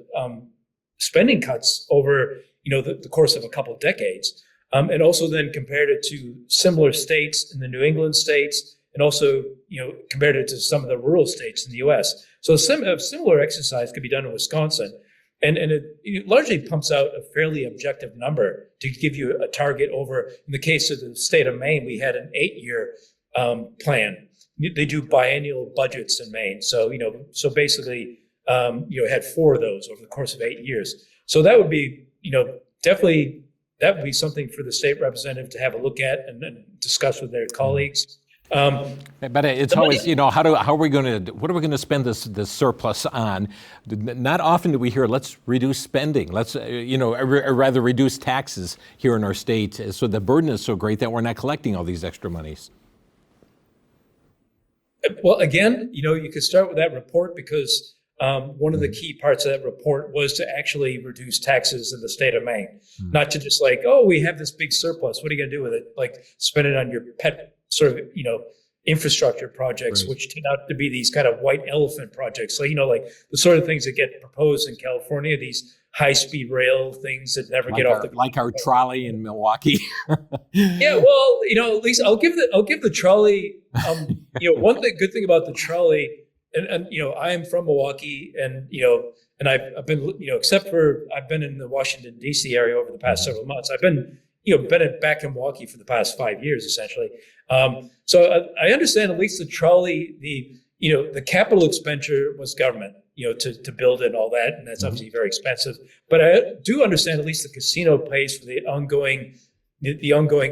spending cuts over the course of a couple of decades, and also then compared it to similar states in the New England states, and also compared it to some of the rural states in the U.S. So a similar exercise could be done in Wisconsin, and it largely pumps out a fairly objective number to give you a target over. In the case of the state of Maine, we had an 8-year plan. They do biennial budgets in Maine. So, so basically, had 4 of those over the course of 8 years. So that would be, definitely, that would be something for the state representative to have a look at and discuss with their colleagues. But it's always, what are we going to spend this surplus on? Not often do we hear, let's reduce spending. Let's, or rather reduce taxes here in our state. So the burden is so great that we're not collecting all these extra monies. Well, again, you could start with that report because one of the key parts of that report was to actually reduce taxes in the state of Maine, not to just like, oh, we have this big surplus. What are you going to do with it? Like spend it on your pet sort of, infrastructure projects, right, which turn out to be these kind of white elephant projects. So, like the sort of things that get proposed in California, these high-speed rail things that never get off the like our trolley in Milwaukee. Yeah, well, at least I'll give the trolley. One good thing about the trolley, and I am from Milwaukee, and and I've been except for I've been in the Washington D.C. area over the past several months. I've been back in Milwaukee for the past 5 years essentially. So I understand at least the trolley, the capital expenditure was government. To build it and all that, and that's obviously very expensive. But I do understand at least the casino pays for the ongoing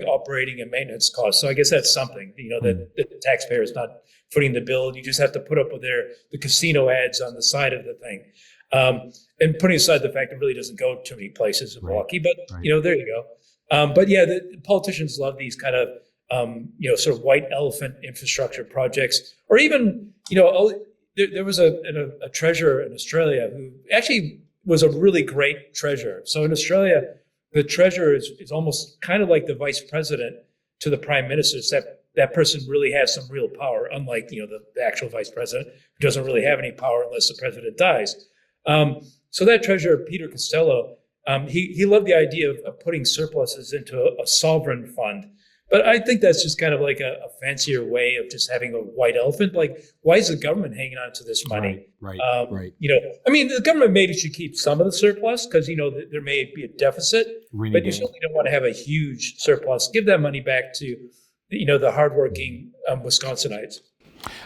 operating and maintenance costs. So I guess that's something, that the taxpayer is not footing the bill. You just have to put up with the casino ads on the side of the thing. And putting aside the fact it really doesn't go too many places in Milwaukee, but there you go. But yeah, the politicians love these kind of sort of white elephant infrastructure projects, or even there was a treasurer in Australia who actually was a really great treasurer. So in Australia, the treasurer is almost kind of like the vice president to the prime minister, except that person really has some real power, unlike the actual vice president, who doesn't really have any power unless the president dies. So that treasurer, Peter Costello, he loved the idea of putting surpluses into a sovereign fund. But I think that's just kind of like a fancier way of just having a white elephant. Like, why is the government hanging on to this money? Right. The government maybe should keep some of the surplus because, there may be a deficit, but you certainly don't want to have a huge surplus. Give that money back to, the hardworking Wisconsinites.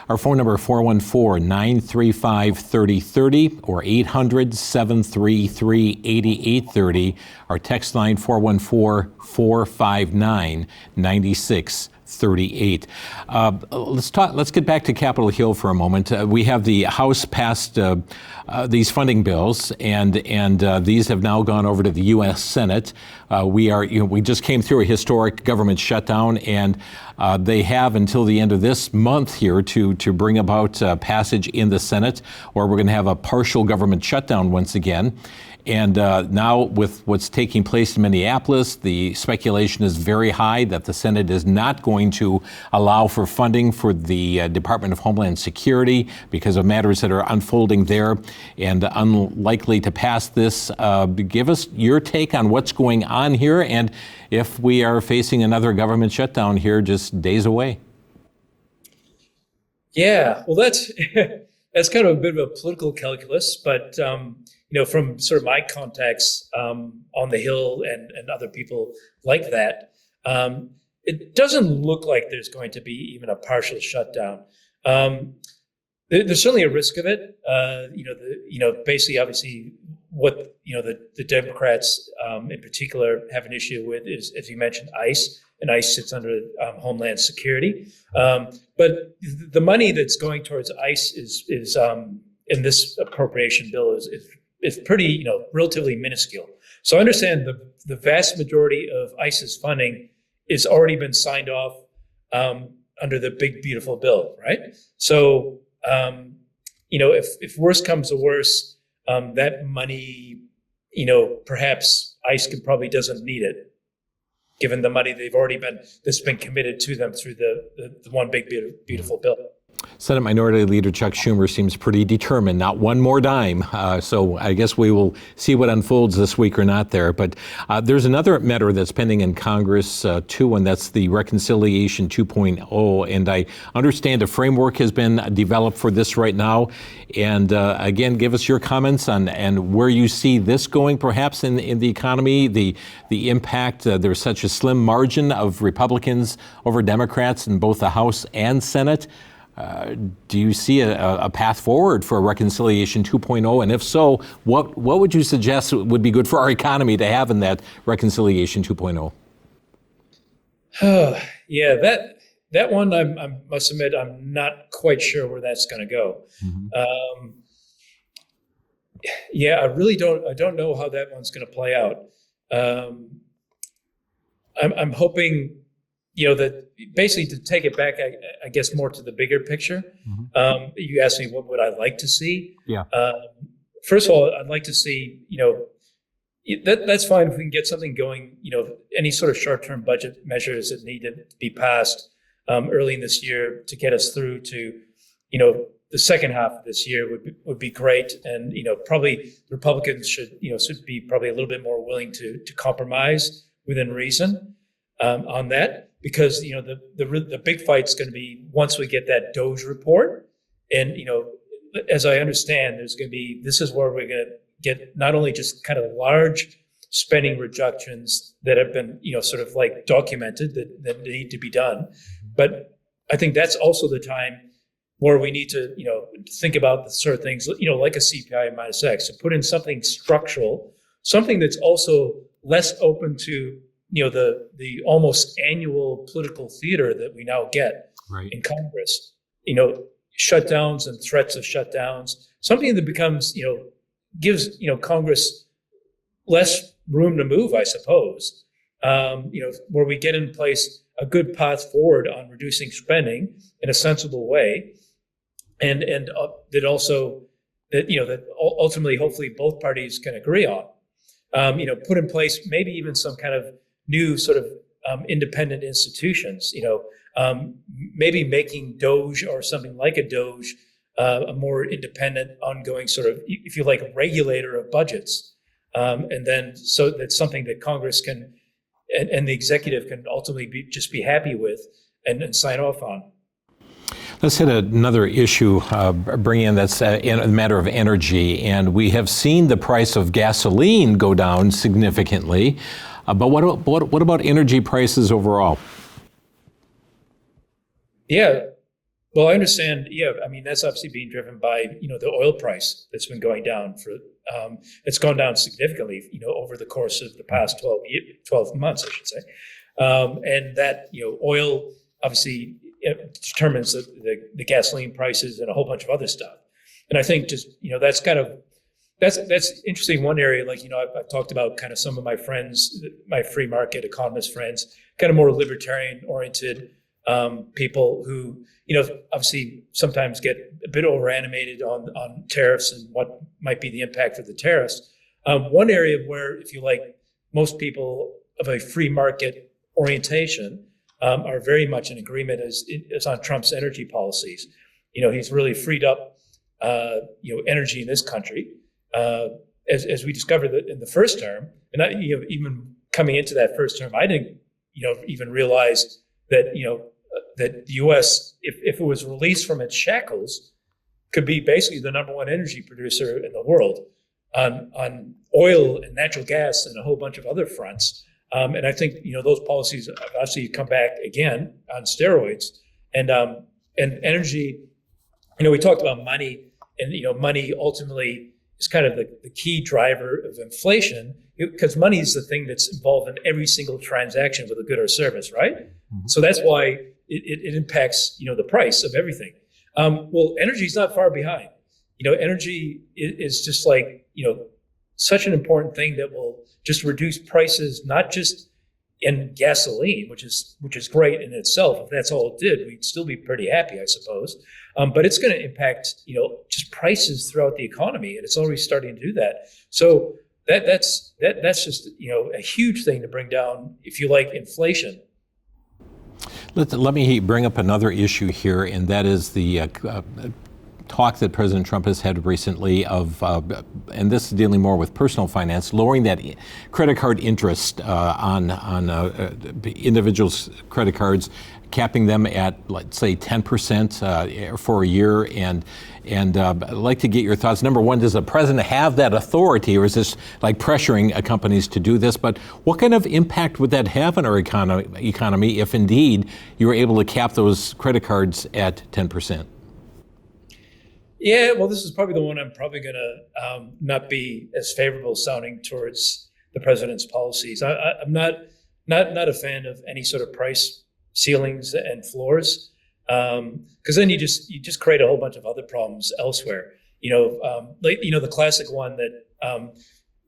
Our phone number, 414-935-3030 or 800-733-8830. Our text line, 414-459-96 38. Let's get back to Capitol Hill for a moment. We have the House passed these funding bills, and these have now gone over to the U.S. Senate. We just came through a historic government shutdown, and they have until the end of this month here to bring about passage in the Senate, or we're going to have a partial government shutdown once again. And now with what's taking place in Minneapolis, the speculation is very high that the Senate is not going to allow for funding for the Department of Homeland Security because of matters that are unfolding there and unlikely to pass this. Give us your take on what's going on here and if we are facing another government shutdown here just days away. Yeah, well, that's that's kind of a bit of a political calculus, but from sort of my contacts on the Hill and other people like that, it doesn't look like there's going to be even a partial shutdown. There's certainly a risk of it. Basically, obviously, what the Democrats in particular have an issue with is, as you mentioned, ICE, and ICE sits under Homeland Security. But the money that's going towards ICE is in this appropriation bill is pretty, relatively minuscule. So I understand the vast majority of ICE's funding is already been signed off under the big, beautiful bill, right? So, if worse comes to worse, that money, perhaps ICE doesn't need it, given the money that's been committed to them through the one big, beautiful bill. Senate Minority Leader Chuck Schumer seems pretty determined, not one more dime. So I guess we will see what unfolds this week or not there. But there's another matter that's pending in Congress too, and that's the Reconciliation 2.0. And I understand a framework has been developed for this right now. And again, give us your comments on and where you see this going, perhaps in the economy, the impact. There's such a slim margin of Republicans over Democrats in both the House and Senate. Do you see a path forward for Reconciliation 2.0? And if so, what would you suggest would be good for our economy to have in that Reconciliation 2.0? Yeah, that one, I must admit, I'm not quite sure where that's going to go. Mm-hmm. I don't know how that one's going to play out. I'm hoping, that basically to take it back, I guess more to the bigger picture. Mm-hmm. You asked me what would I like to see. Yeah. First of all, I'd like to see, that's fine if we can get something going, any sort of short-term budget measures that need to be passed early in this year to get us through to, the second half of this year would be great. And, probably Republicans should be probably a little bit more willing to compromise within reason on that. Because the big fight's going to be once we get that DOGE report, and as I understand, this is where we're going to get not only just kind of large spending reductions that have been sort of like documented that need to be done, but I think that's also the time where we need to think about the sort of things like a CPI minus X, to put in something structural, something that's also less open to the almost annual political theater that we now get in Congress, shutdowns and threats of shutdowns, something that becomes, gives, Congress less room to move, I suppose, where we get in place a good path forward on reducing spending in a sensible way. And that also that ultimately, hopefully both parties can agree on, put in place maybe even some kind of new sort of independent institutions, maybe making DOGE or something like a DOGE a more independent, ongoing sort of, if you like, regulator of budgets. And then so that's something that Congress can and the executive can ultimately be happy with and sign off on. Let's hit another issue, bring in that's in a matter of energy. And we have seen the price of gasoline go down significantly. But what about energy prices overall? Yeah, well, I understand. Yeah, I mean, that's obviously being driven by, the oil price that's been going down it's gone down significantly, over the course of the past 12 months, I should say. And that, oil obviously it determines the gasoline prices and a whole bunch of other stuff. And I think just, that's kind of, that's interesting. One area, like, I've talked about kind of some of my friends, my free market economist friends, kind of more libertarian oriented people who, obviously sometimes get a bit over animated on tariffs and what might be the impact of the tariffs. One area where, if you like, most people of a free market orientation are very much in agreement is on Trump's energy policies. He's really freed up, energy in this country. As we discovered that in the first term, and even coming into that first term, I didn't, even realize that, that the U.S., if it was released from its shackles, could be basically the number one energy producer in the world on oil and natural gas and a whole bunch of other fronts. And I think, those policies obviously come back again on steroids. And energy, we talked about money, and, money ultimately is kind of the key driver of inflation, because money is the thing that's involved in every single transaction with a good or service, right? Mm-hmm. So that's why it impacts, the price of everything. Well, energy is not far behind. Energy is just like, such an important thing that will just reduce prices, not just in gasoline, which is great in itself. If that's all it did, we'd still be pretty happy, I suppose. But it's going to impact, just prices throughout the economy, and it's already starting to do that. So that's just, a huge thing to bring down, if you like, inflation. Let me bring up another issue here, and that is the talk that President Trump has had recently of, and this is dealing more with personal finance, lowering that credit card interest on individuals' credit cards, capping them at, let's say, 10% for a year. And I'd like to get your thoughts. Number one, does the president have that authority, or is this like pressuring companies to do this? But what kind of impact would that have on our economy if indeed you were able to cap those credit cards at 10%? Yeah, well, this is probably the one I'm probably going to not be as favorable sounding towards the president's policies. I'm not a fan of any sort of price ceilings and floors, because then you just create a whole bunch of other problems elsewhere. The classic one that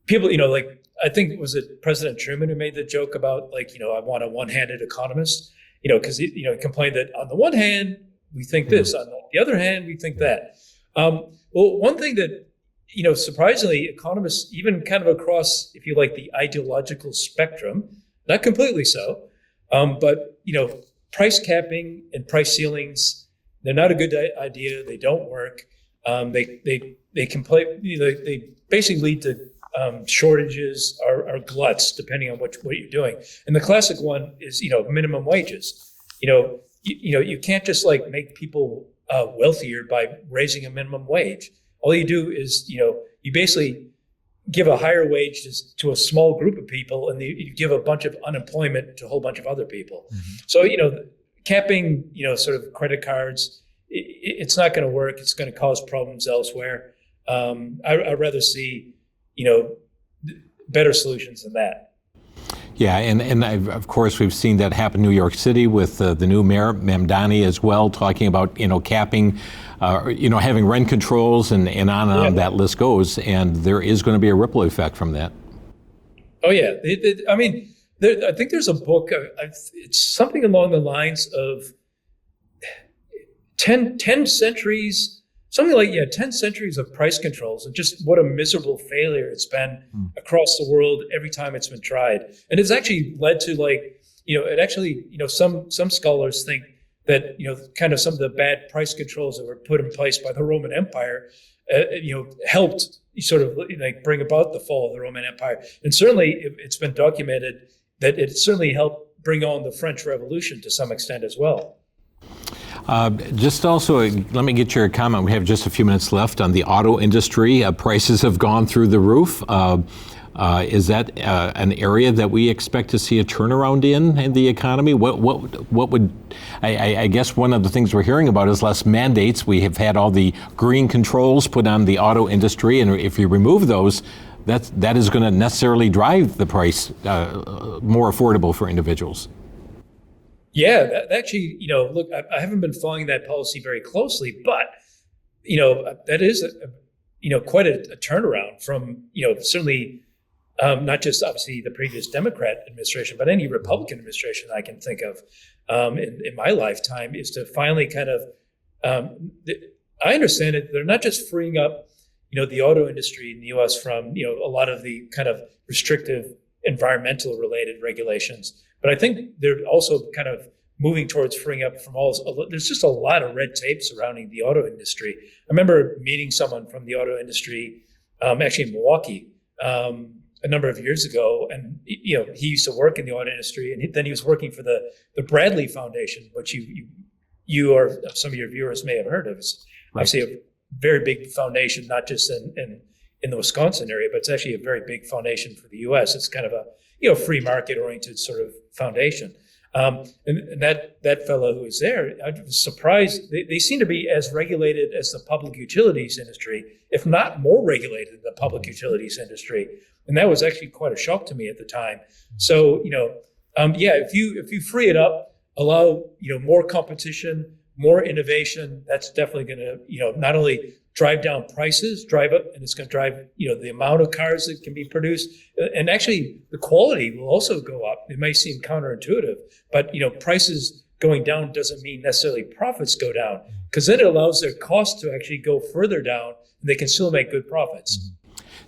people, like, I think, was it President Truman who made the joke about, like, I want a one-handed economist, because he complained that on the one hand we think this, on the other hand we think that. Well, one thing that, surprisingly, economists, even kind of across, if you like, the ideological spectrum, not completely so, but, price capping and price ceilings, they're not a good idea. They don't work. They complain, they basically lead to shortages or gluts, depending on what you're doing. And the classic one is, minimum wages. You can't just like make people wealthier by raising a minimum wage. All you do is, you basically give a higher wage to a small group of people, and you give a bunch of unemployment to a whole bunch of other people. Mm-hmm. So, capping, sort of credit cards, it's not going to work. It's going to cause problems elsewhere. I'd rather see, better solutions than that. Yeah, and of course we've seen that happen in New York City with the new mayor, Mamdani, as well, talking about, capping, having rent controls and on that list goes. And there is going to be a ripple effect from that. Oh, yeah. I think there's a book, it's something along the lines of 10 centuries, something like, 10 centuries of price controls, and just what a miserable failure it's been across the world every time it's been tried. And it's actually led to, like, some scholars think that, kind of some of the bad price controls that were put in place by the Roman Empire, helped sort of like bring about the fall of the Roman Empire. And certainly it's been documented that it certainly helped bring on the French Revolution to some extent as well. Just also, let me get your comment. We have just a few minutes left on the auto industry. Prices have gone through the roof. Is that an area that we expect to see a turnaround in the economy? What would, I guess one of the things we're hearing about is less mandates. We have had all the green controls put on the auto industry, and if you remove those, that is going to necessarily drive the price more affordable for individuals. Yeah, actually, look, I haven't been following that policy very closely, but that is quite a turnaround from certainly not just obviously the previous Democrat administration, but any Republican administration I can think of in my lifetime, is to finally kind of I understand it. They're not just freeing up the auto industry in the U.S. from a lot of the kind of restrictive environmental related regulations, but I think they're also kind of moving towards freeing up from there's just a lot of red tape surrounding the auto industry. I remember meeting someone from the auto industry, actually in Milwaukee, a number of years ago, and he used to work in the auto industry, and then he was working for the Bradley Foundation, which you or some of your viewers may have heard of. It's obviously a very big foundation, not just in the Wisconsin area, but it's actually a very big foundation for the U.S. It's kind of a free market oriented sort of foundation. And that fellow who was there, I was surprised. They seem to be as regulated as the public utilities industry, if not more regulated than the public utilities industry. And that was actually quite a shock to me at the time. So, if you free it up, allow more competition, more innovation, that's definitely going to not only drive down prices, drive up, and it's going to drive the amount of cars that can be produced, and actually the quality will also go up. It may seem counterintuitive, but prices going down doesn't mean necessarily profits go down, because then it allows their costs to actually go further down, and they can still make good profits.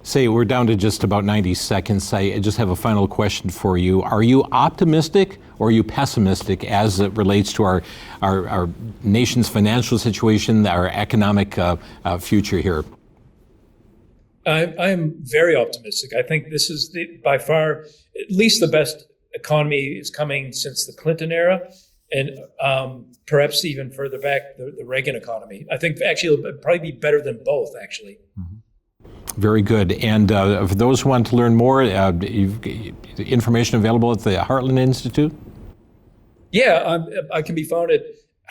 Say, we're down to just about 90 seconds. I just have a final question for you. Are you optimistic or are you pessimistic as it relates to our nation's financial situation, our economic future here? I am very optimistic. I think this is by far at least the best economy is coming since the Clinton era, and perhaps even further back, the Reagan economy. I think actually it'll probably be better than both, actually. Mm-hmm. Very good. And for those who want to learn more, you've information available at the Heartland Institute? Yeah, I can be found at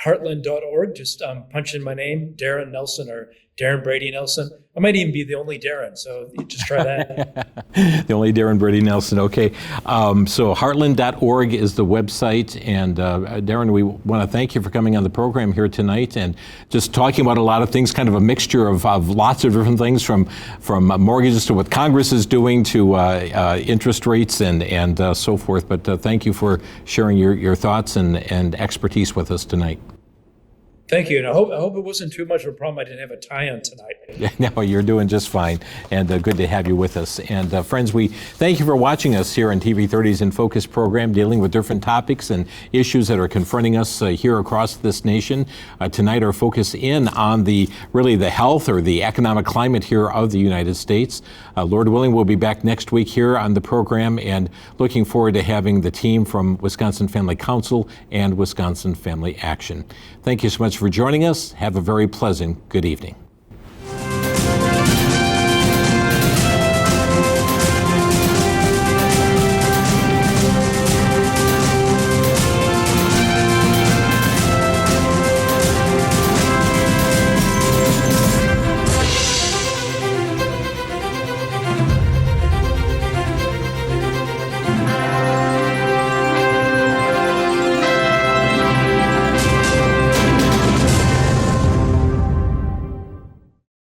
heartland.org. Just punch in my name, Darren Nelson, or Darren Brady Nelson. I might even be the only Darren, so just try that. The only Darren Brady Nelson, okay. So heartland.org is the website. And Darren, we want to thank you for coming on the program here tonight and just talking about a lot of things, kind of a mixture of lots of different things, from mortgages to what Congress is doing to interest rates and so forth. But thank you for sharing your thoughts and expertise with us tonight. Thank you, and I hope it wasn't too much of a problem I didn't have a tie on tonight. No, you're doing just fine, and good to have you with us. And friends, we thank you for watching us here on TV30's inFocus program, dealing with different topics and issues that are confronting us here across this nation. Tonight, our focus in on the health or the economic climate here of the United States. Lord willing, we'll be back next week here on the program, and looking forward to having the team from Wisconsin Family Council and Wisconsin Family Action. Thank you so much for joining us. Have a very pleasant good evening.